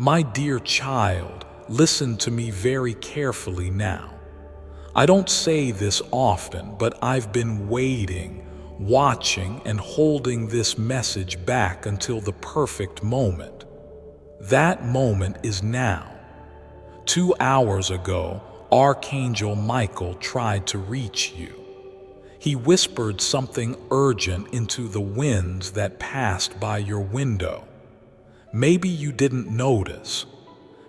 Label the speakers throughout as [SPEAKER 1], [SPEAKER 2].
[SPEAKER 1] My dear child, listen to me very carefully now. I don't say this often, but I've been waiting, watching, and holding this message back until the perfect moment. That moment is now. 2 hours ago, Archangel Michael tried to reach you. He whispered something urgent into the winds that passed by your window. Maybe you didn't notice.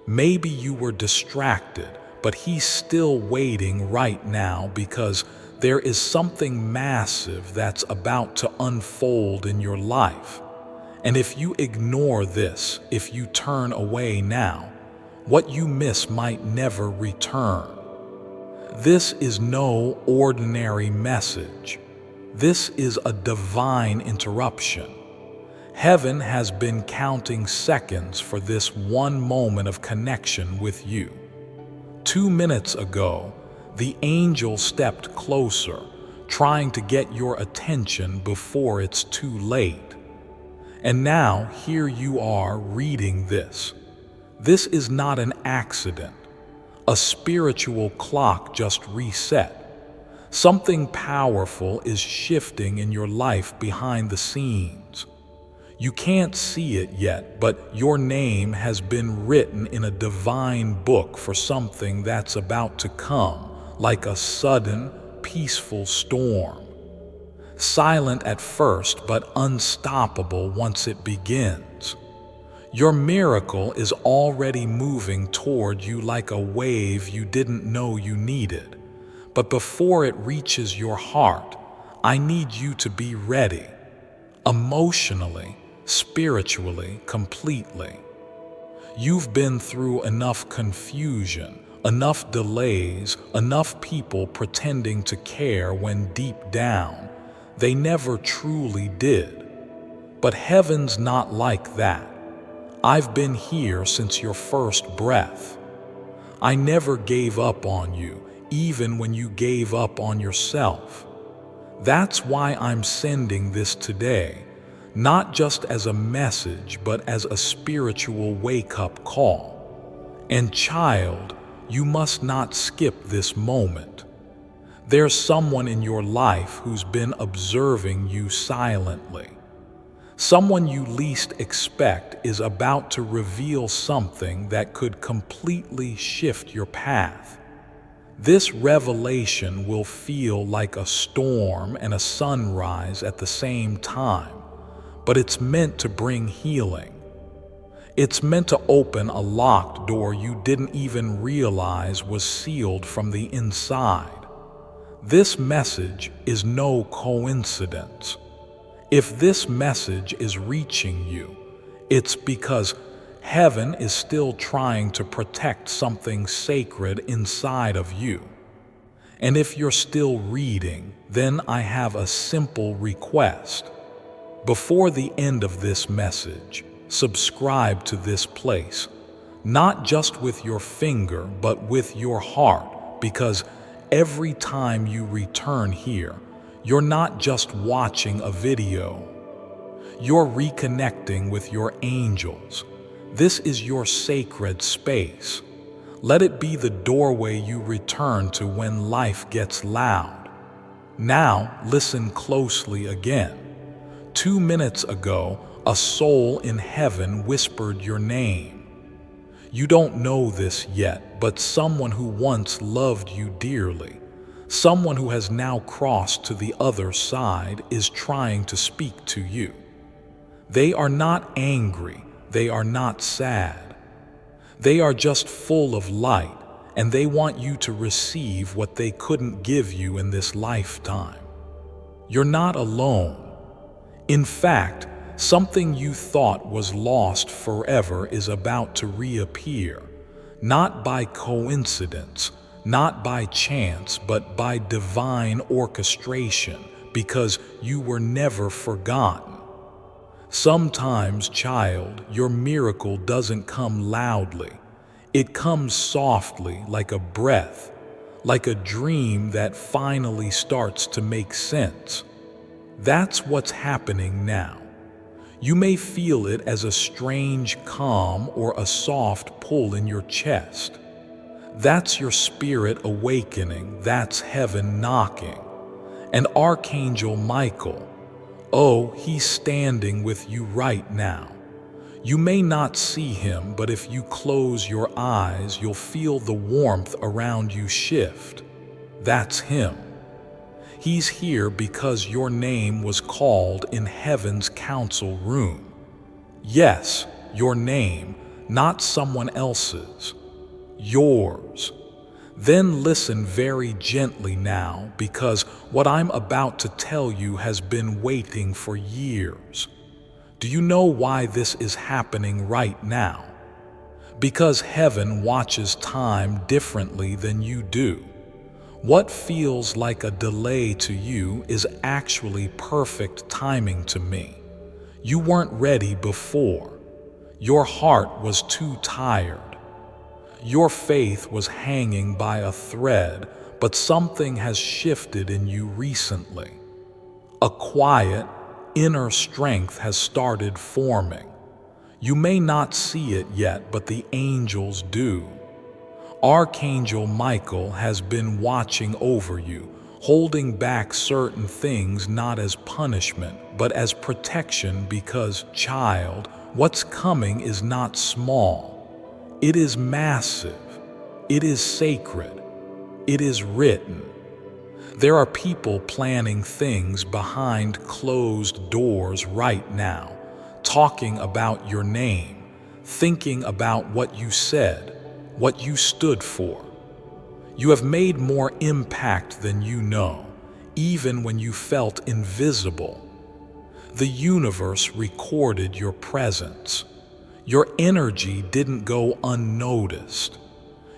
[SPEAKER 1] Maybe you were distracted, but he's still waiting right now because there is something massive that's about to unfold in your life. And if you ignore this, if you turn away now, what you miss might never return. This is no ordinary message. This is a divine interruption. Heaven has been counting seconds for this one moment of connection with you. 2 minutes ago, the angel stepped closer, trying to get your attention before it's too late. And now, here you are reading this. This is not an accident. A spiritual clock just reset. Something powerful is shifting in your life behind the scenes. You can't see it yet, but your name has been written in a divine book for something that's about to come, like a sudden, peaceful storm. Silent at first, but unstoppable once it begins. Your miracle is already moving toward you like a wave you didn't know you needed. But before it reaches your heart, I need you to be ready. Emotionally, spiritually, completely. You've been through enough confusion, enough delays, enough people pretending to care when deep down, they never truly did. But heaven's not like that. I've been here since your first breath. I never gave up on you, even when you gave up on yourself. That's why I'm sending this today, not just as a message, but as a spiritual wake-up call. And child, you must not skip this moment. There's someone in your life who's been observing you silently. Someone you least expect is about to reveal something that could completely shift your path. This revelation will feel like a storm and a sunrise at the same time, but it's meant to bring healing. It's meant to open a locked door you didn't even realize was sealed from the inside. This message is no coincidence. If this message is reaching you, it's because heaven is still trying to protect something sacred inside of you. And if you're still reading, then I have a simple request. Before the end of this message, subscribe to this place, not just with your finger, but with your heart, because every time you return here, you're not just watching a video. You're reconnecting with your angels. This is your sacred space. Let it be the doorway you return to when life gets loud. Now, listen closely again. 2 minutes ago, a soul in heaven whispered your name. You don't know this yet, but someone who once loved you dearly, someone who has now crossed to the other side, is trying to speak to you. They are not angry, they are not sad. They are just full of light, and they want you to receive what they couldn't give you in this lifetime. You're not alone. In fact, something you thought was lost forever is about to reappear, not by coincidence, not by chance, but by divine orchestration, because you were never forgotten. Sometimes, child, your miracle doesn't come loudly. It comes softly, like a breath, like a dream that finally starts to make sense. That's what's happening now. You may feel it as a strange calm or a soft pull in your chest. That's your spirit awakening, that's heaven knocking. And Archangel Michael, oh, he's standing with you right now. You may not see him, but if you close your eyes, you'll feel the warmth around you shift. That's him. He's here because your name was called in heaven's council room. Yes, your name, not someone else's. Yours. Then listen very gently now, because what I'm about to tell you has been waiting for years. Do you know why this is happening right now? Because heaven watches time differently than you do. What feels like a delay to you is actually perfect timing to me. You weren't ready before. Your heart was too tired. Your faith was hanging by a thread, but something has shifted in you recently. A quiet, inner strength has started forming. You may not see it yet, but the angels do. Archangel Michael has been watching over you, holding back certain things not as punishment, but as protection because, child, what's coming is not small. It is massive. It is sacred. It is written. There are people planning things behind closed doors right now, talking about your name, thinking about what you said, what you stood for. You have made more impact than you know, even when you felt invisible. The universe recorded your presence. Your energy didn't go unnoticed.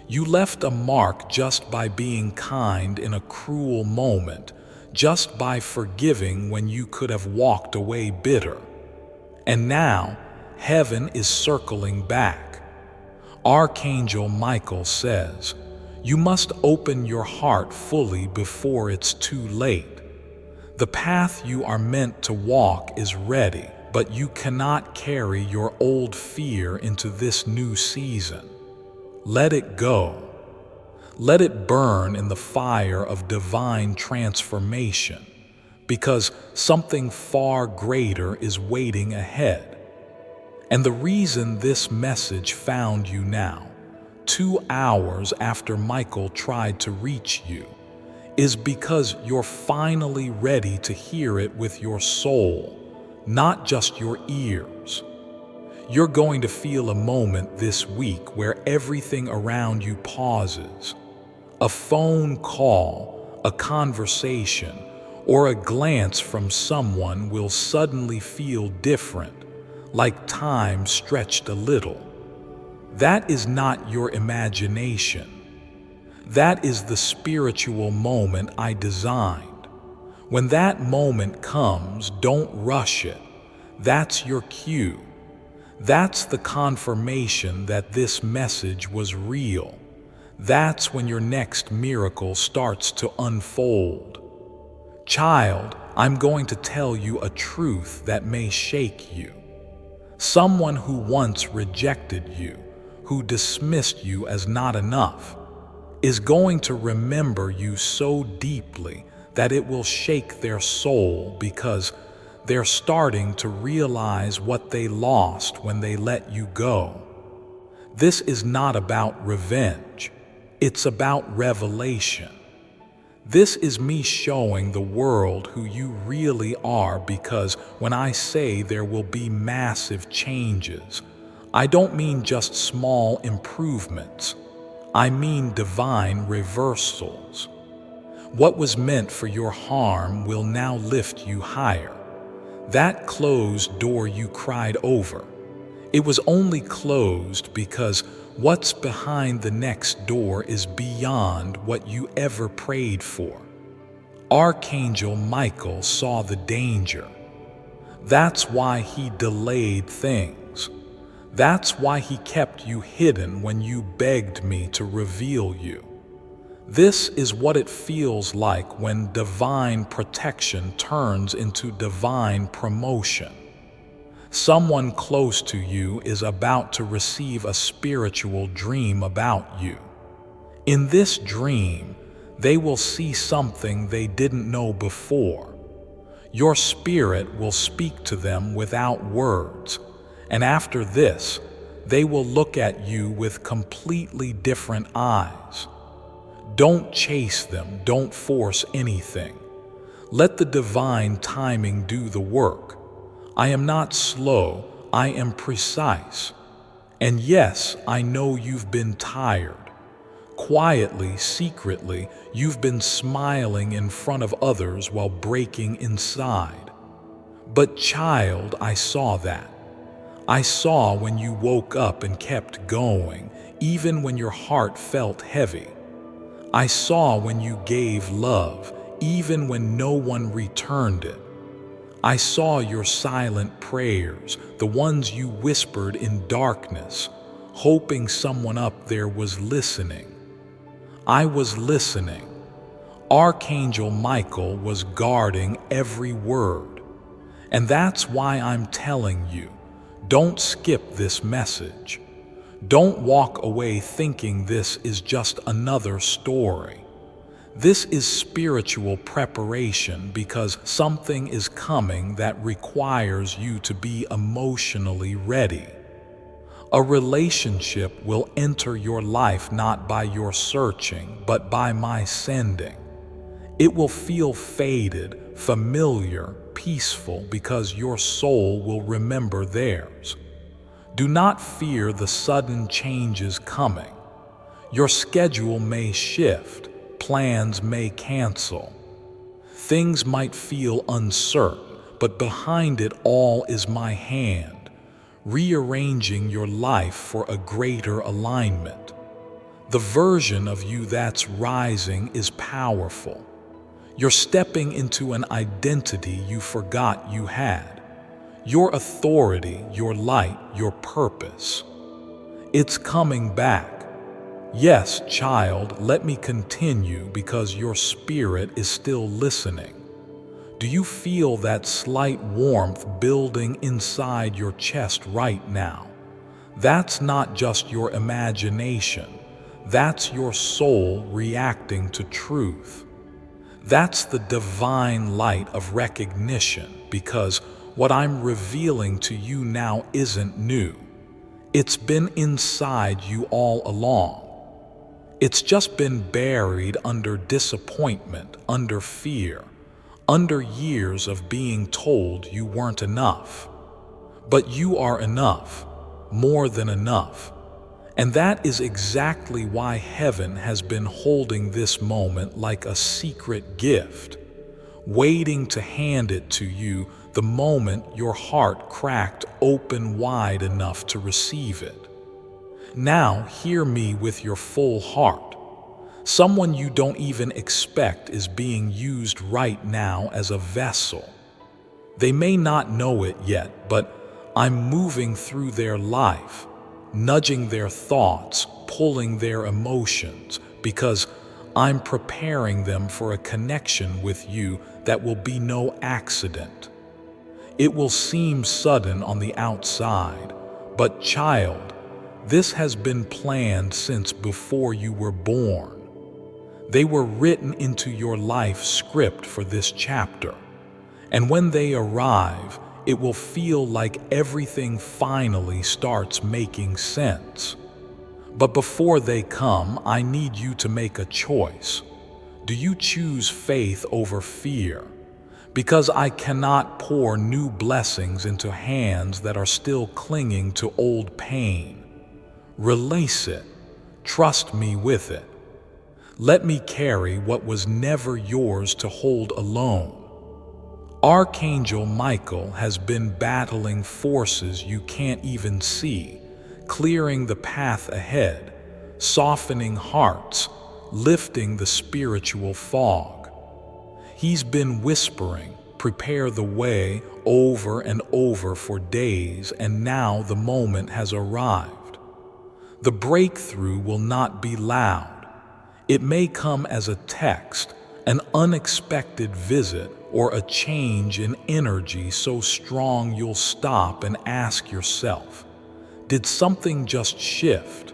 [SPEAKER 1] You left a mark just by being kind in a cruel moment, just by forgiving when you could have walked away bitter. And now, heaven is circling back. Archangel Michael says, you must open your heart fully before it's too late. The path you are meant to walk is ready, but you cannot carry your old fear into this new season. Let it go. Let it burn in the fire of divine transformation, because something far greater is waiting ahead. And the reason this message found you now, 2 hours after Michael tried to reach you, is because you're finally ready to hear it with your soul, not just your ears. You're going to feel a moment this week where everything around you pauses. A phone call, a conversation, or a glance from someone will suddenly feel different, like time stretched a little. That is not your imagination. That is the spiritual moment I designed. When that moment comes, don't rush it. That's your cue. That's the confirmation that this message was real. That's when your next miracle starts to unfold. Child, I'm going to tell you a truth that may shake you. Someone who once rejected you, who dismissed you as not enough, is going to remember you so deeply that it will shake their soul, because they're starting to realize what they lost when they let you go. This is not about revenge. It's about revelation. This is me showing the world who you really are, because when I say there will be massive changes, I don't mean just small improvements. I mean divine reversals. What was meant for your harm will now lift you higher. That closed door you cried over, it was only closed because what's behind the next door is beyond what you ever prayed for. Archangel Michael saw the danger. That's why he delayed things. That's why he kept you hidden when you begged me to reveal you. This is what it feels like when divine protection turns into divine promotion. Someone close to you is about to receive a spiritual dream about you. In this dream, they will see something they didn't know before. Your spirit will speak to them without words, and after this, they will look at you with completely different eyes. Don't chase them, don't force anything. Let the divine timing do the work. I am not slow, I am precise. And yes, I know you've been tired. Quietly, secretly, you've been smiling in front of others while breaking inside. But child, I saw that. I saw when you woke up and kept going, even when your heart felt heavy. I saw when you gave love, even when no one returned it. I saw your silent prayers, the ones you whispered in darkness, hoping someone up there was listening. I was listening. Archangel Michael was guarding every word. And that's why I'm telling you, don't skip this message. Don't walk away thinking this is just another story. This is spiritual preparation because something is coming that requires you to be emotionally ready. A relationship will enter your life not by your searching, but by my sending. It will feel faded, familiar, peaceful because your soul will remember theirs. Do not fear the sudden changes coming. Your schedule may shift, plans may cancel. Things might feel uncertain, but behind it all is my hand, rearranging your life for a greater alignment. The version of you that's rising is powerful. You're stepping into an identity you forgot you had. Your authority, your light, your purpose. It's coming back. Yes, child, let me continue because your spirit is still listening. Do you feel that slight warmth building inside your chest right now? That's not just your imagination. That's your soul reacting to truth. That's the divine light of recognition because what I'm revealing to you now isn't new. It's been inside you all along. It's just been buried under disappointment, under fear, under years of being told you weren't enough. But you are enough, more than enough. And that is exactly why heaven has been holding this moment like a secret gift, waiting to hand it to you the moment your heart cracked open wide enough to receive it. Now hear me with your full heart. Someone you don't even expect is being used right now as a vessel. They may not know it yet, but I'm moving through their life, nudging their thoughts, pulling their emotions, because I'm preparing them for a connection with you that will be no accident. It will seem sudden on the outside, but child, this has been planned since before you were born. They were written into your life script for this chapter, and when they arrive, it will feel like everything finally starts making sense. But before they come, I need you to make a choice. Do you choose faith over fear? Because I cannot pour new blessings into hands that are still clinging to old pain. Release it. Trust me with it. Let me carry what was never yours to hold alone. Archangel Michael has been battling forces you can't even see, clearing the path ahead, softening hearts, lifting the spiritual fog. He's been whispering, "Prepare the way," over and over for days, and now the moment has arrived. The breakthrough will not be loud. It may come as a text, an unexpected visit, or a change in energy so strong you'll stop and ask yourself, did something just shift?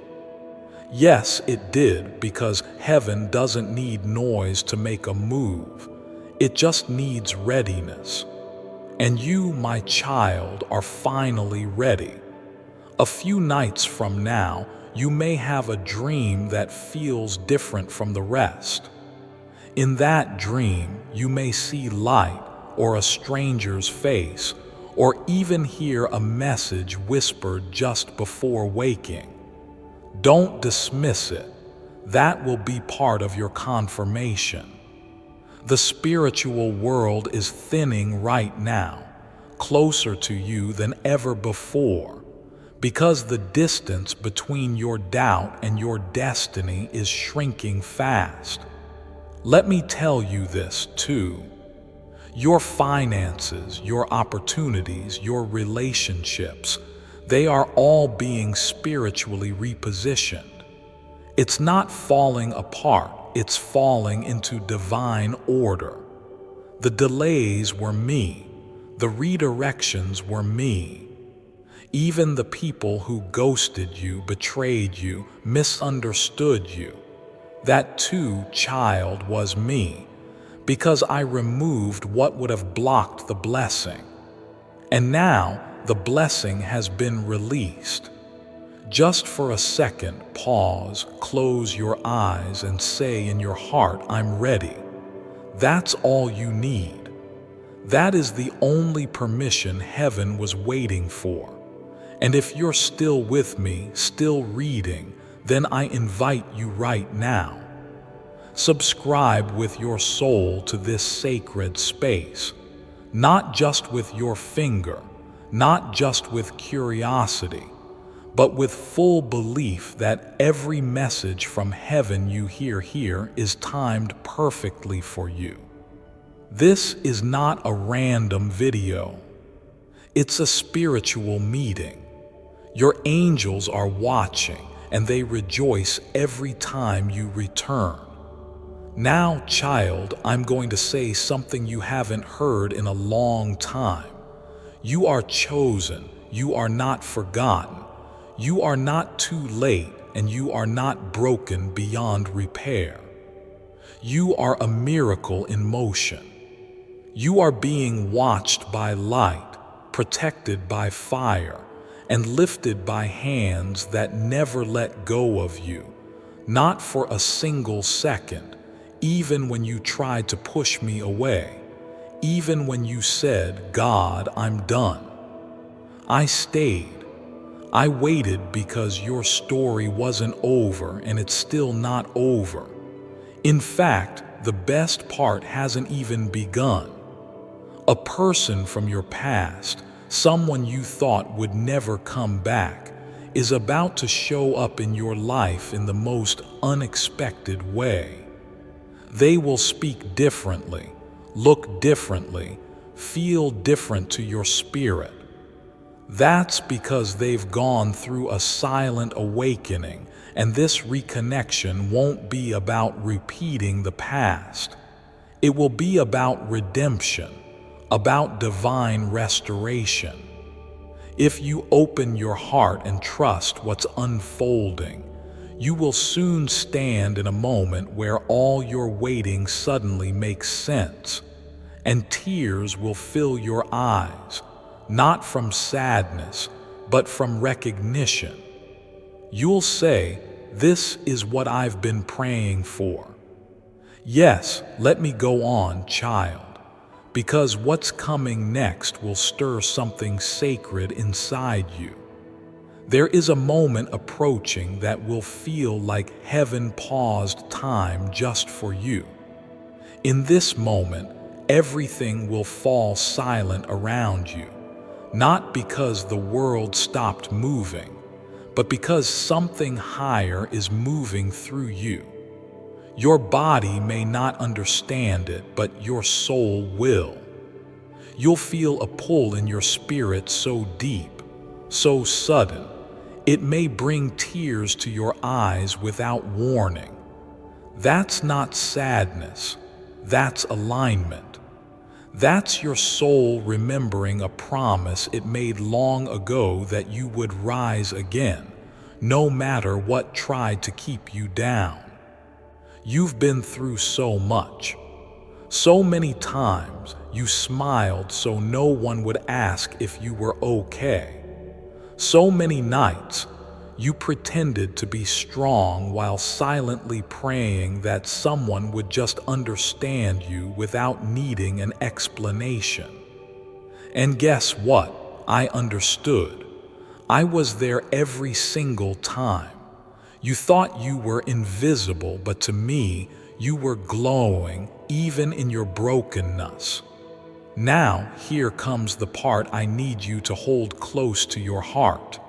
[SPEAKER 1] Yes, it did, because heaven doesn't need noise to make a move. It just needs readiness. And you, my child, are finally ready. A few nights from now, you may have a dream that feels different from the rest. In that dream, you may see light or a stranger's face, or even hear a message whispered just before waking. Don't dismiss it. That will be part of your confirmation. The spiritual world is thinning right now, closer to you than ever before, because the distance between your doubt and your destiny is shrinking fast. Let me tell you this too. Your finances, your opportunities, your relationships, they are all being spiritually repositioned. It's not falling apart, it's falling into divine order. The delays were me. The redirections were me. Even the people who ghosted you, betrayed you, misunderstood you, that too, child, was me, because I removed what would have blocked the blessing. And now the blessing has been released. Just for a second, pause, close your eyes, and say in your heart, I'm ready. That's all you need. That is the only permission heaven was waiting for. And if you're still with me, still reading, then I invite you right now. Subscribe with your soul to this sacred space, not just with your finger, not just with curiosity, but with full belief that every message from heaven you hear here is timed perfectly for you. This is not a random video. It's a spiritual meeting. Your angels are watching, and they rejoice every time you return. Now, child, I'm going to say something you haven't heard in a long time. You are chosen. You are not forgotten. You are not too late, and you are not broken beyond repair. You are a miracle in motion. You are being watched by light, protected by fire, and lifted by hands that never let go of you, not for a single second, even when you tried to push me away, even when you said, God, I'm done. I stayed. I waited because your story wasn't over, and it's still not over. In fact, the best part hasn't even begun. A person from your past, someone you thought would never come back, is about to show up in your life in the most unexpected way. They will speak differently, look differently, feel different to your spirit. That's because they've gone through a silent awakening, and this reconnection won't be about repeating the past. It will be about redemption, about divine restoration. If you open your heart and trust what's unfolding, you will soon stand in a moment where all your waiting suddenly makes sense, and tears will fill your eyes, not from sadness, but from recognition. You'll say, "This is what I've been praying for." Yes, let me go on, child, because what's coming next will stir something sacred inside you. There is a moment approaching that will feel like heaven paused time just for you. In this moment, everything will fall silent around you, not because the world stopped moving, but because something higher is moving through you. Your body may not understand it, but your soul will. You'll feel a pull in your spirit so deep, so sudden, it may bring tears to your eyes without warning. That's not sadness. That's alignment. That's your soul remembering a promise it made long ago that you would rise again, no matter what tried to keep you down. You've been through so much. So many times you smiled so no one would ask if you were okay. So many nights you pretended to be strong while silently praying that someone would just understand you without needing an explanation. And guess what? I understood. I was there every single time. You thought you were invisible, but to me, you were glowing even in your brokenness. Now, here comes the part I need you to hold close to your heart.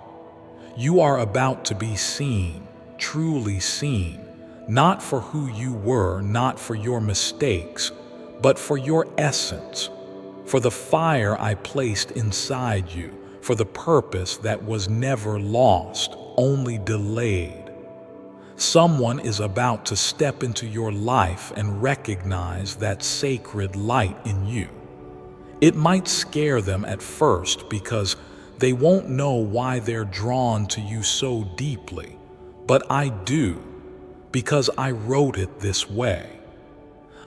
[SPEAKER 1] You are about to be seen, truly seen, not for who you were, not for your mistakes, but for your essence, for the fire I placed inside you, for the purpose that was never lost, only delayed. Someone is about to step into your life and recognize that sacred light in you. It might scare them at first because they won't know why they're drawn to you so deeply, but I do, because I wrote it this way.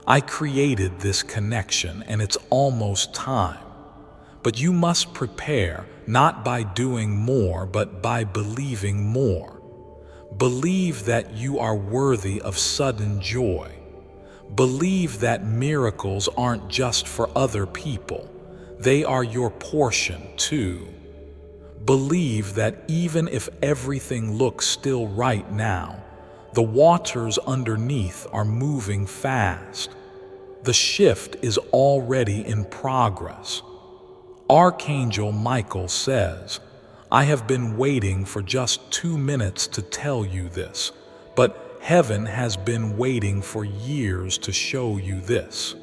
[SPEAKER 1] I created this connection and it's almost time. But you must prepare, not by doing more, but by believing more. Believe that you are worthy of sudden joy. Believe that miracles aren't just for other people. They are your portion too. Believe that even if everything looks still right now, the waters underneath are moving fast. The shift is already in progress. Archangel Michael says, I have been waiting for just 2 minutes to tell you this, but heaven has been waiting for years to show you this.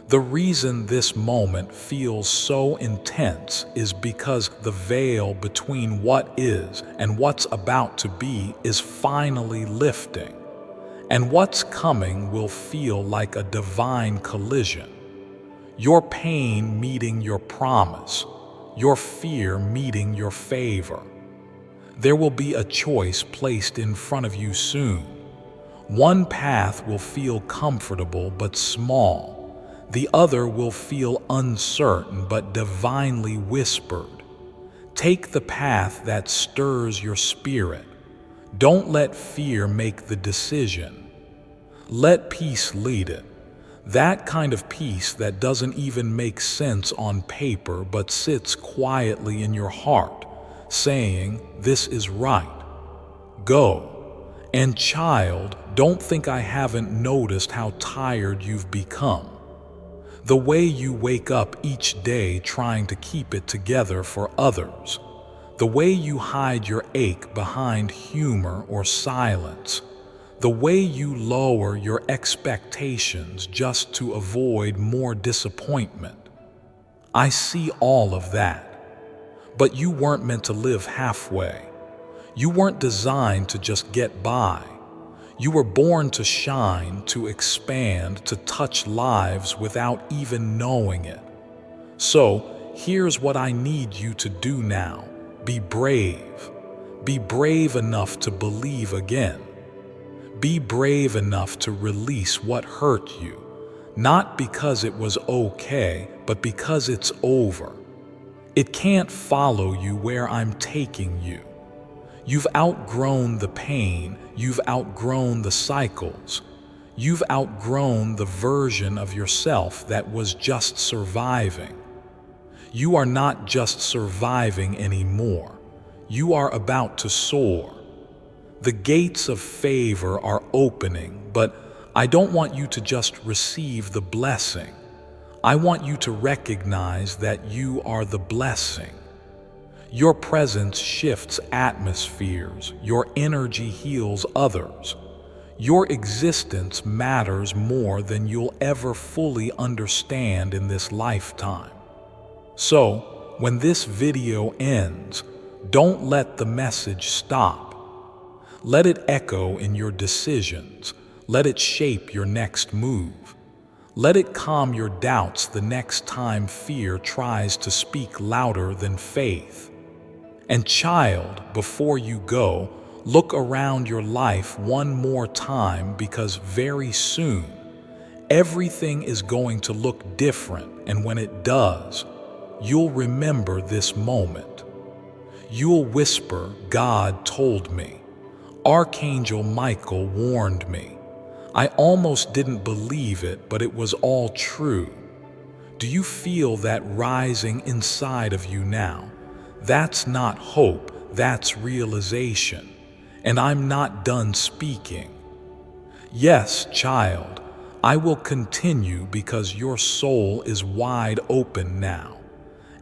[SPEAKER 1] The reason this moment feels so intense is because the veil between what is and what's about to be is finally lifting, and what's coming will feel like a divine collision. Your pain meeting your promise, your fear meeting your favor. There will be a choice placed in front of you soon. One path will feel comfortable but small. The other will feel uncertain but divinely whispered. Take the path that stirs your spirit. Don't let fear make the decision. Let peace lead it. That kind of peace that doesn't even make sense on paper but sits quietly in your heart, saying, this is right. Go. And child, don't think I haven't noticed how tired you've become. The way you wake up each day trying to keep it together for others. The way you hide your ache behind humor or silence. The way you lower your expectations just to avoid more disappointment. I see all of that. But you weren't meant to live halfway. You weren't designed to just get by. You were born to shine, to expand, to touch lives without even knowing it. So, here's what I need you to do now. Be brave. Be brave enough to believe again. Be brave enough to release what hurt you, not because it was okay, but because it's over. It can't follow you where I'm taking you. You've outgrown the pain, you've outgrown the cycles, you've outgrown the version of yourself that was just surviving. You are not just surviving anymore. You are about to soar. The gates of favor are opening, but I don't want you to just receive the blessing. I want you to recognize that you are the blessing. Your presence shifts atmospheres. Your energy heals others. Your existence matters more than you'll ever fully understand in this lifetime. So, when this video ends, don't let the message stop. Let it echo in your decisions. Let it shape your next move. Let it calm your doubts the next time fear tries to speak louder than faith. And child, before you go, look around your life one more time, because very soon, everything is going to look different, and when it does, you'll remember this moment. You'll whisper, "God told me. Archangel Michael warned me. I almost didn't believe it, but it was all true." Do you feel that rising inside of you now? That's not hope, that's realization. And I'm not done speaking. Yes, child, I will continue because your soul is wide open now.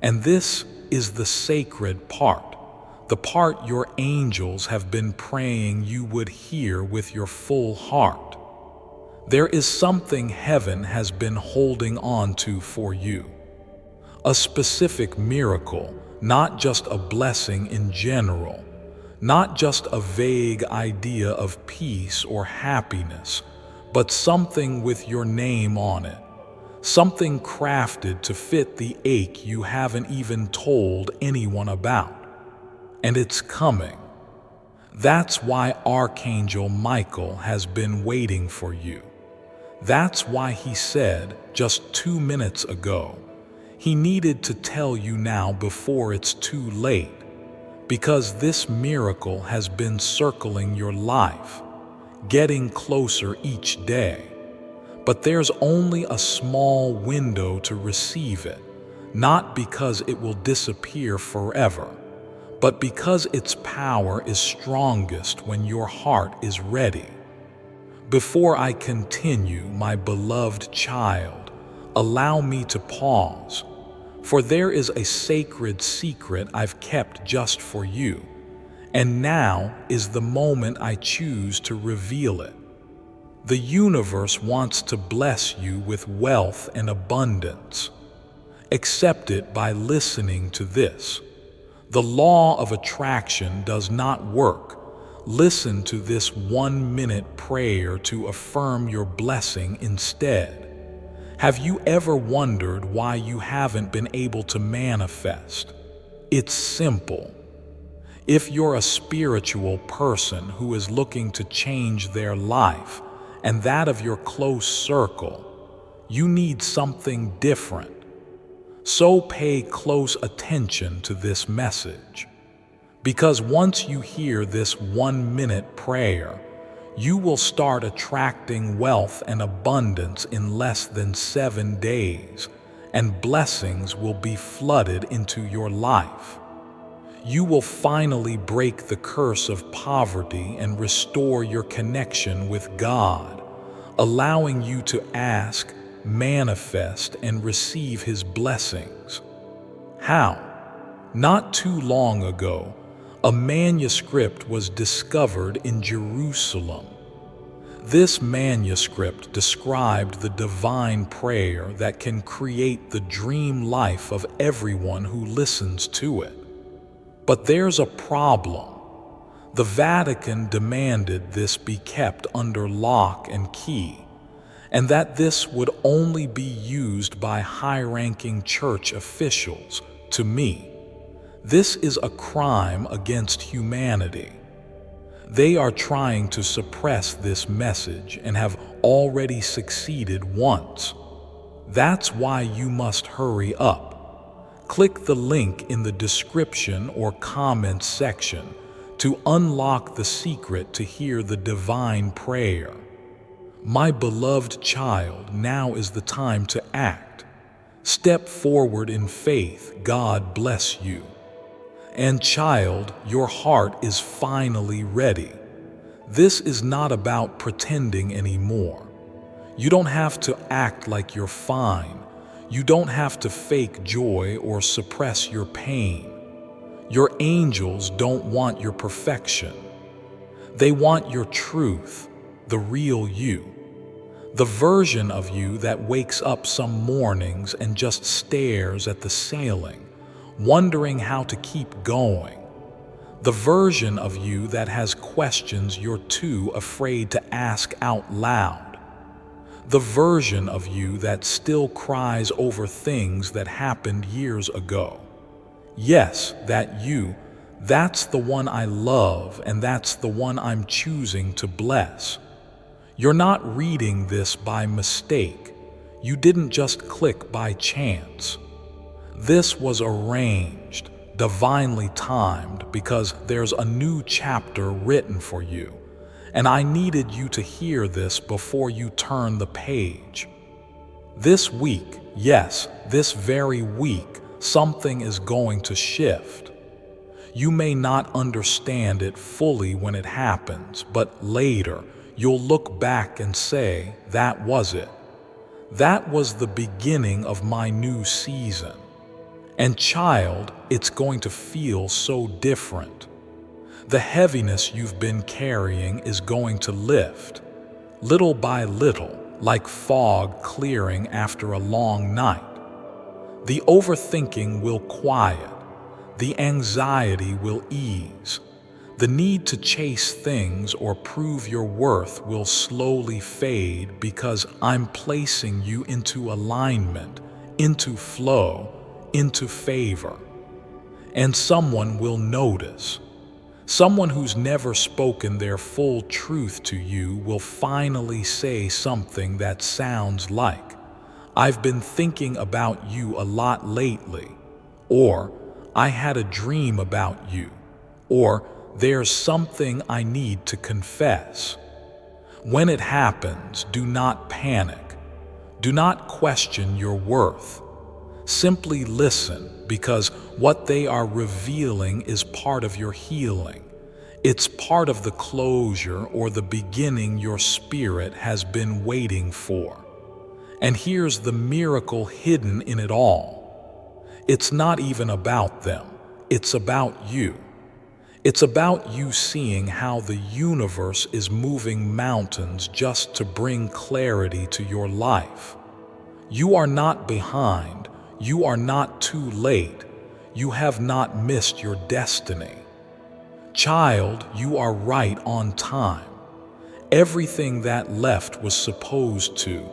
[SPEAKER 1] And this is the sacred part, the part your angels have been praying you would hear with your full heart. There is something heaven has been holding on to for you. A specific miracle, not just a blessing in general, not just a vague idea of peace or happiness, but something with your name on it, something crafted to fit the ache you haven't even told anyone about. And it's coming. That's why Archangel Michael has been waiting for you. That's why he said, just 2 minutes ago, he needed to tell you now before it's too late, because this miracle has been circling your life, getting closer each day. But there's only a small window to receive it, not because it will disappear forever, but because its power is strongest when your heart is ready. Before I continue, my beloved child, allow me to pause, for there is a sacred secret I've kept just for you, and now is the moment I choose to reveal it. The universe wants to bless you with wealth and abundance. Accept it by listening to this. The law of attraction does not work. Listen to this 1-minute prayer to affirm your blessing instead. Have you ever wondered why you haven't been able to manifest? It's simple. If you're a spiritual person who is looking to change their life and that of your close circle, you need something different. So pay close attention to this message. Because once you hear this 1-minute prayer, you will start attracting wealth and abundance in less than 7 days, and blessings will be flooded into your life. You will finally break the curse of poverty and restore your connection with God, allowing you to ask, manifest, and receive His blessings. How? Not too long ago, a manuscript was discovered in Jerusalem. This manuscript described the divine prayer that can create the dream life of everyone who listens to it. But there's a problem. The Vatican demanded this be kept under lock and key, and that this would only be used by high-ranking church officials. To me, this is a crime against humanity. They are trying to suppress this message and have already succeeded once. That's why you must hurry up. Click the link in the description or comments section to unlock the secret to hear the divine prayer. My beloved child, now is the time to act. Step forward in faith. God bless you. And child, your heart is finally ready. This is not about pretending anymore. You don't have to act like you're fine. You don't have to fake joy or suppress your pain. Your angels don't want your perfection. They want your truth, the real you. The version of you that wakes up some mornings and just stares at the ceiling, wondering how to keep going. The version of you that has questions you're too afraid to ask out loud. The version of you that still cries over things that happened years ago. Yes, that's the one I love, and that's the one I'm choosing to bless. You're not reading this by mistake. You didn't just click by chance. This was arranged, divinely timed, because there's a new chapter written for you, and I needed you to hear this before you turn the page. This week, yes, this very week, something is going to shift. You may not understand it fully when it happens, but later you'll look back and say, that was it. That was the beginning of my new season. And child, it's going to feel so different. The heaviness you've been carrying is going to lift, little by little, like fog clearing after a long night. The overthinking will quiet. The anxiety will ease. The need to chase things or prove your worth will slowly fade because I'm placing you into alignment, into flow, into favor. And someone will notice. Someone who's never spoken their full truth to you will finally say something that sounds like, "I've been thinking about you a lot lately," or "I had a dream about you," or "There's something I need to confess." When it happens, do not panic. Do not question your worth. Simply listen, because what they are revealing is part of your healing. It's part of the closure or the beginning your spirit has been waiting for. And here's the miracle hidden in it all. It's not even about them. It's about you. It's about you seeing how the universe is moving mountains just to bring clarity to your life. You are not behind. You are not too late. You have not missed your destiny. Child, you are right on time. Everything that left was supposed to.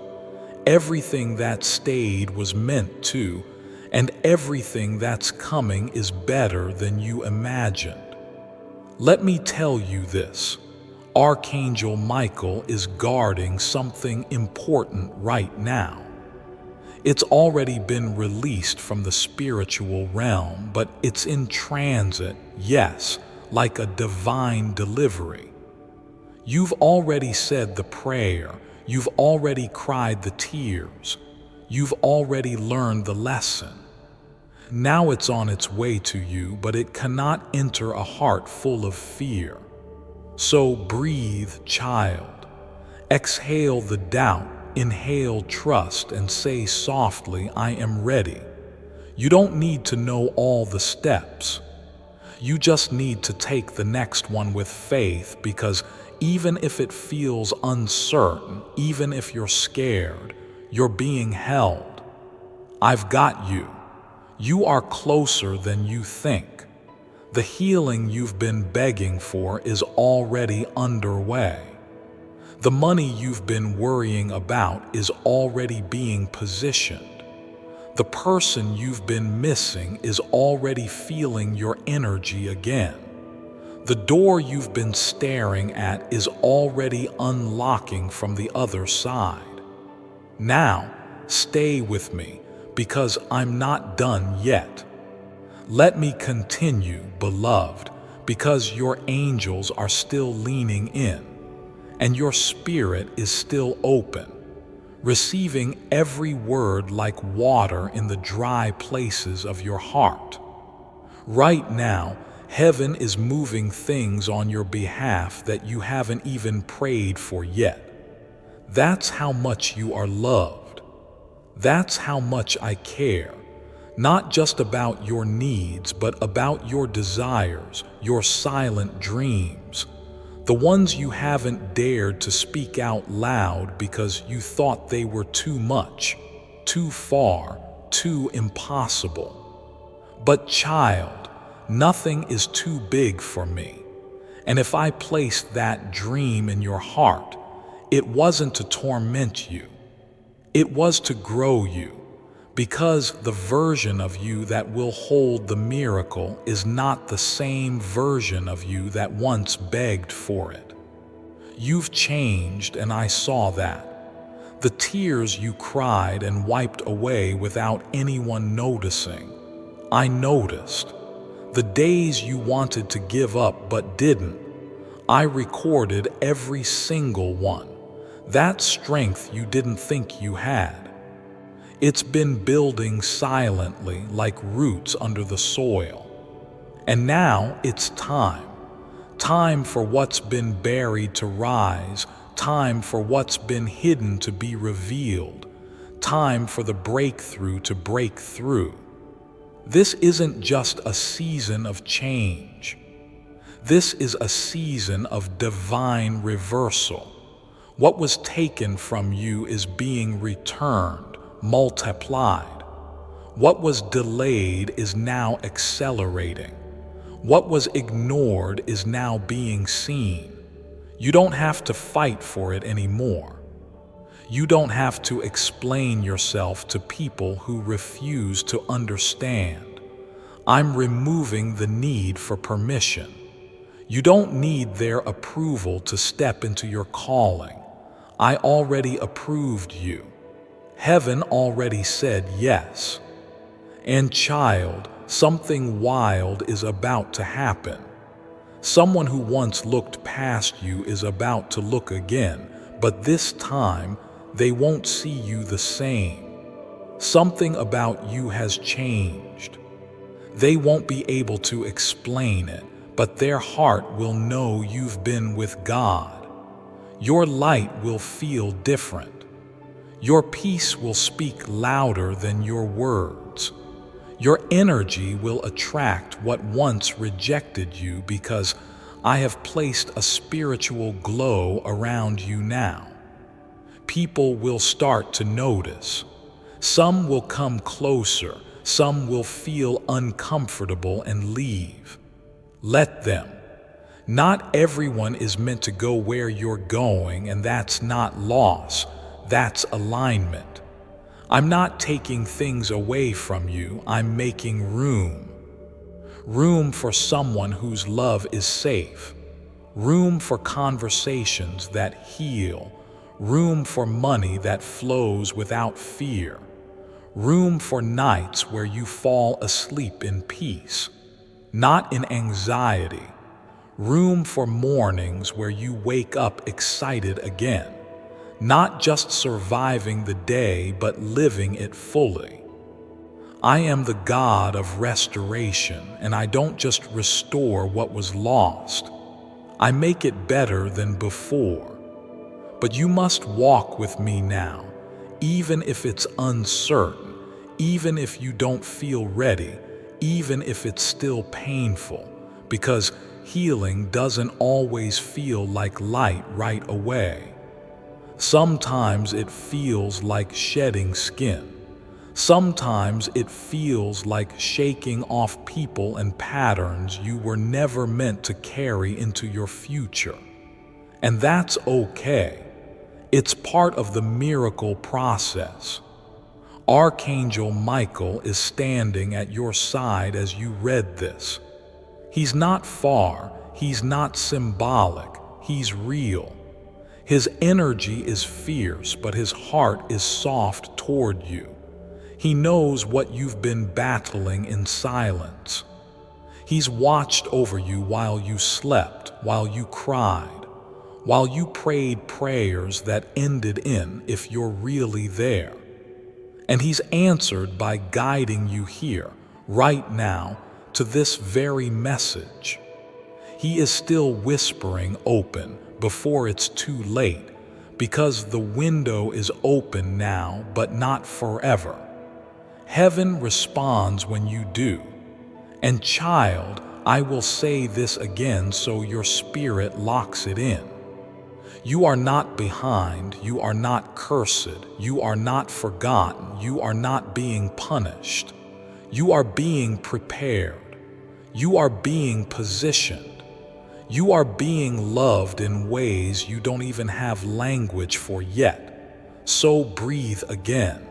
[SPEAKER 1] Everything that stayed was meant to. And everything that's coming is better than you imagined. Let me tell you this. Archangel Michael is guarding something important right now. It's already been released from the spiritual realm, but it's in transit, yes, like a divine delivery. You've already said the prayer. You've already cried the tears. You've already learned the lesson. Now it's on its way to you, but it cannot enter a heart full of fear. So breathe, child. Exhale the doubt, inhale trust, and say softly, "I am ready." You don't need to know all the steps. You just need to take the next one with faith, because even if it feels uncertain, even if you're scared, you're being held. I've got you. You are closer than you think. The healing you've been begging for is already underway. The money you've been worrying about is already being positioned. The person you've been missing is already feeling your energy again. The door you've been staring at is already unlocking from the other side. Now, stay with me, because I'm not done yet. Let me continue, beloved, because your angels are still leaning in, and your spirit is still open, receiving every word like water in the dry places of your heart. Right now, heaven is moving things on your behalf that you haven't even prayed for yet. That's how much you are loved. That's how much I care, not just about your needs, but about your desires, your silent dreams, the ones you haven't dared to speak out loud because you thought they were too much, too far, too impossible. But child, nothing is too big for me. And if I placed that dream in your heart, it wasn't to torment you. It was to grow you, because the version of you that will hold the miracle is not the same version of you that once begged for it. You've changed, and I saw that. The tears you cried and wiped away without anyone noticing, I noticed. The days you wanted to give up but didn't, I recorded every single one. That strength you didn't think you had. It's been building silently like roots under the soil. And now it's time. Time for what's been buried to rise. Time for what's been hidden to be revealed. Time for the breakthrough to break through. This isn't just a season of change. This is a season of divine reversal. What was taken from you is being returned, multiplied. What was delayed is now accelerating. What was ignored is now being seen. You don't have to fight for it anymore. You don't have to explain yourself to people who refuse to understand. I'm removing the need for permission. You don't need their approval to step into your calling. I already approved you. Heaven already said yes. And child, something wild is about to happen. Someone who once looked past you is about to look again, but this time they won't see you the same. Something about you has changed. They won't be able to explain it, but their heart will know you've been with God. Your light will feel different. Your peace will speak louder than your words. Your energy will attract what once rejected you because I have placed a spiritual glow around you now. People will start to notice. Some will come closer, some will feel uncomfortable and leave. Let them. Not everyone is meant to go where you're going, and that's not loss, that's alignment. I'm not taking things away from you, I'm making room. Room for someone whose love is safe. Room for conversations that heal. Room for money that flows without fear. Room for nights where you fall asleep in peace, not in anxiety. Room for mornings where you wake up excited again. Not just surviving the day, but living it fully. I am the God of restoration, and I don't just restore what was lost. I make it better than before. But you must walk with me now, even if it's uncertain, even if you don't feel ready, even if it's still painful, because healing doesn't always feel like light right away. Sometimes it feels like shedding skin. Sometimes it feels like shaking off people and patterns you were never meant to carry into your future. And that's okay. It's part of the miracle process. Archangel Michael is standing at your side as you read this. He's not far, he's not symbolic, he's real. His energy is fierce, but his heart is soft toward you. He knows what you've been battling in silence. He's watched over you while you slept, while you cried, while you prayed prayers that ended in "if you're really there." And he's answered by guiding you here, right now, to this very message. He is still whispering open before it's too late, because the window is open now, but not forever. Heaven responds when you do. And child, I will say this again so your spirit locks it in. You are not behind, you are not cursed, you are not forgotten, you are not being punished. You are being prepared. You are being positioned. You are being loved in ways you don't even have language for yet. So breathe again.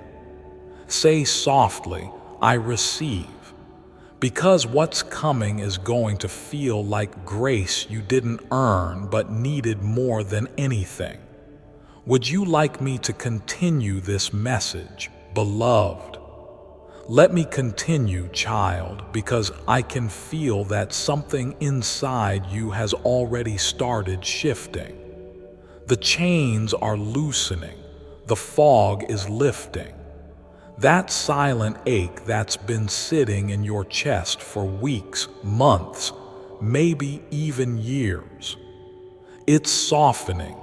[SPEAKER 1] Say softly, I receive. Because what's coming is going to feel like grace you didn't earn but needed more than anything. Would you like me to continue this message, beloved? Let me continue, child, because I can feel that something inside you has already started shifting. The chains are loosening. The fog is lifting. That silent ache that's been sitting in your chest for weeks, months, maybe even years. It's softening,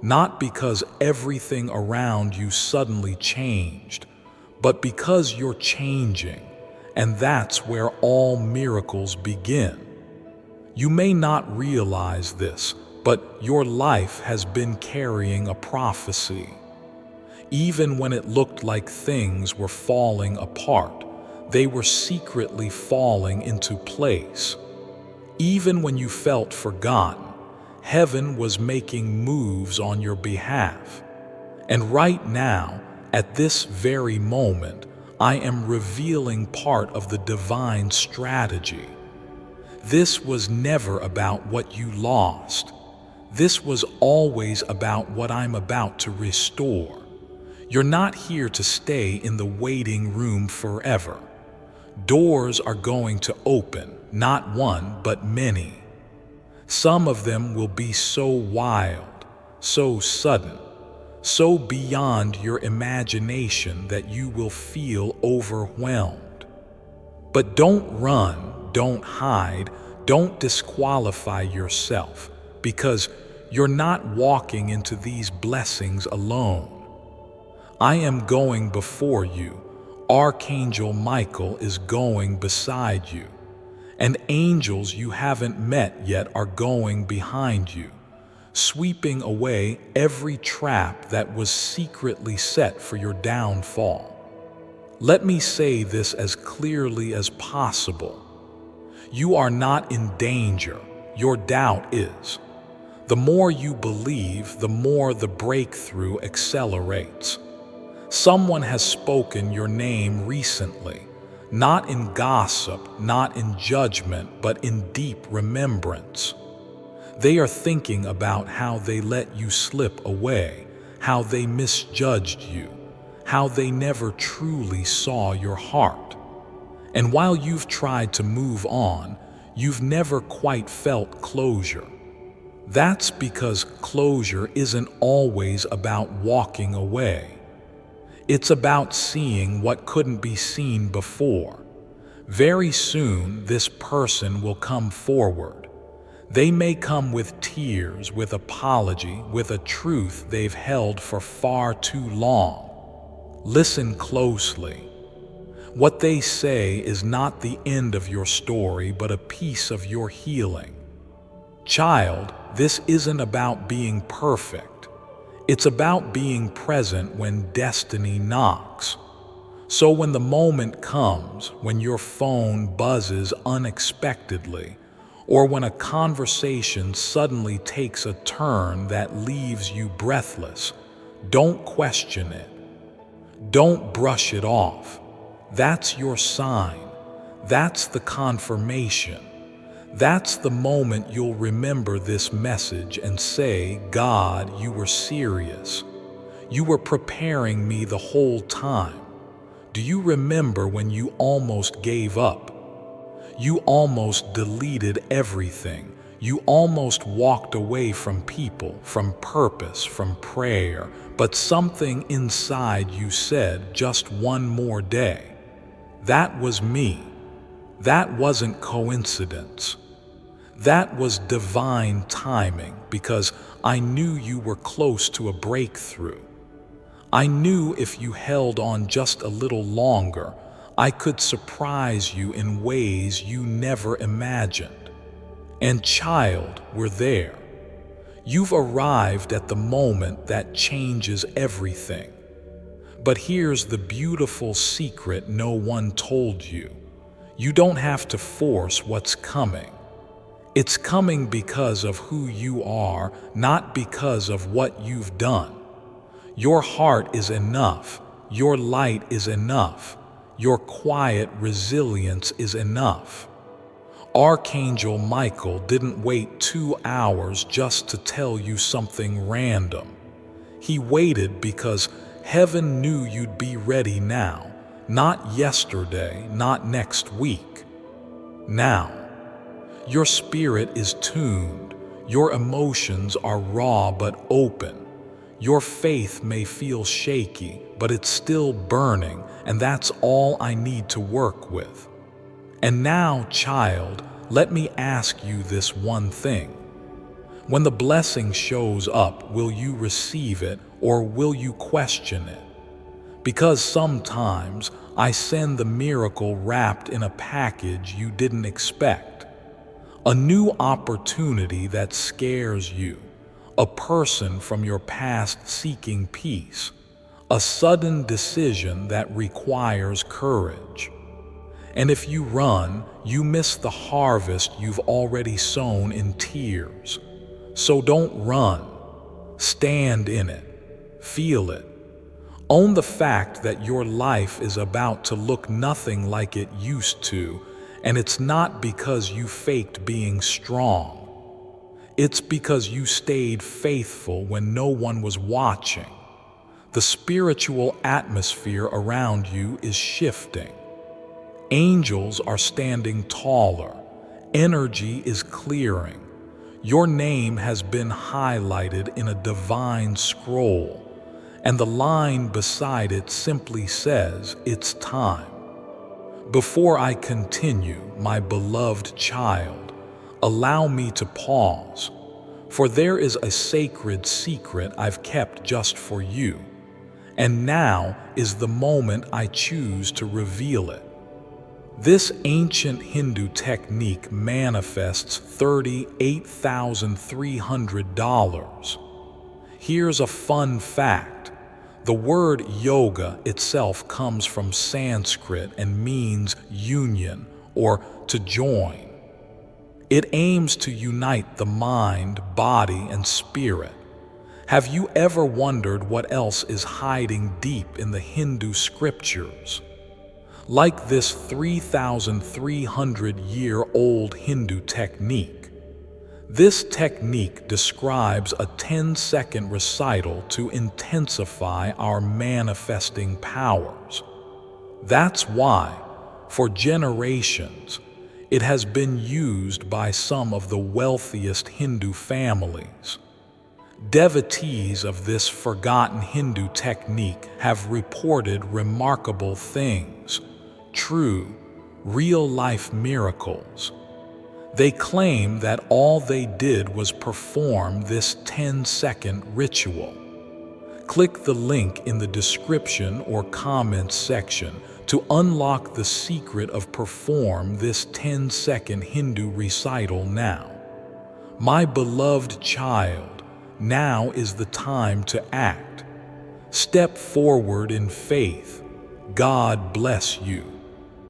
[SPEAKER 1] not because everything around you suddenly changed, but because you're changing, and that's where all miracles begin. You may not realize this, but your life has been carrying a prophecy. Even when it looked like things were falling apart, they were secretly falling into place. Even when you felt forgotten, heaven was making moves on your behalf. And right now, at this very moment, I am revealing part of the divine strategy. This was never about what you lost. This was always about what I'm about to restore. You're not here to stay in the waiting room forever. Doors are going to open, not one, but many. Some of them will be so wild, so sudden, so beyond your imagination that you will feel overwhelmed. But don't run, don't hide, don't disqualify yourself, because you're not walking into these blessings alone. I am going before you. Archangel Michael is going beside you. And angels you haven't met yet are going behind you, sweeping away every trap that was secretly set for your downfall. Let me say this as clearly as possible. You are not in danger. Your doubt is. The more you believe, the more the breakthrough accelerates. Someone has spoken your name recently, not in gossip, not in judgment, but in deep remembrance. They are thinking about how they let you slip away, how they misjudged you, how they never truly saw your heart. And while you've tried to move on, you've never quite felt closure. That's because closure isn't always about walking away. It's about seeing what couldn't be seen before. Very soon, this person will come forward. They may come with tears, with apology, with a truth they've held for far too long. Listen closely. What they say is not the end of your story, but a piece of your healing. Child, this isn't about being perfect. It's about being present when destiny knocks. So when the moment comes, when your phone buzzes unexpectedly, or when a conversation suddenly takes a turn that leaves you breathless, don't question it. Don't brush it off. That's your sign. That's the confirmation. That's the moment you'll remember this message and say, God, you were serious. You were preparing me the whole time. Do you remember when you almost gave up? You almost deleted everything. You almost walked away from people, from purpose, from prayer. But something inside you said, just one more day. That was me. That wasn't coincidence. That was divine timing, because I knew you were close to a breakthrough. I knew if you held on just a little longer, I could surprise you in ways you never imagined. And child, we're there. You've arrived at the moment that changes everything. But here's the beautiful secret no one told you. You don't have to force what's coming. It's coming because of who you are, not because of what you've done. Your heart is enough. Your light is enough. Your quiet resilience is enough. Archangel Michael didn't wait 2 hours just to tell you something random. He waited because heaven knew you'd be ready now, not yesterday, not next week. Now, your spirit is tuned. Your emotions are raw but open. Your faith may feel shaky, but it's still burning, and that's all I need to work with. And now, child, let me ask you this one thing. When the blessing shows up, will you receive it or will you question it? Because sometimes I send the miracle wrapped in a package you didn't expect. A new opportunity that scares you. A person from your past seeking peace. A sudden decision that requires courage. And if you run, you miss the harvest you've already sown in tears. So don't run. Stand in it. Feel it. Own the fact that your life is about to look nothing like it used to, and it's not because you faked being strong. It's because you stayed faithful when no one was watching. The spiritual atmosphere around you is shifting. Angels are standing taller. Energy is clearing. Your name has been highlighted in a divine scroll, and the line beside it simply says, "It's time." Before I continue, my beloved child, allow me to pause, for there is a sacred secret I've kept just for you, and now is the moment I choose to reveal it. This ancient Hindu technique manifests $38,300. Here's a fun fact. The word yoga itself comes from Sanskrit and means union or to join. It aims to unite the mind, body, and spirit. Have you ever wondered what else is hiding deep in the Hindu scriptures? Like this 3,300-year-old Hindu technique. This technique describes a 10-second recital to intensify our manifesting powers. That's why, for generations, it has been used by some of the wealthiest Hindu families. Devotees of this forgotten Hindu technique have reported remarkable things, true, real-life miracles. They claim that all they did was perform this 10-second ritual. Click the link in the description or comments section to unlock the secret of perform this 10-second Hindu recital now. My beloved child, now is the time to act. Step forward in faith. God bless you.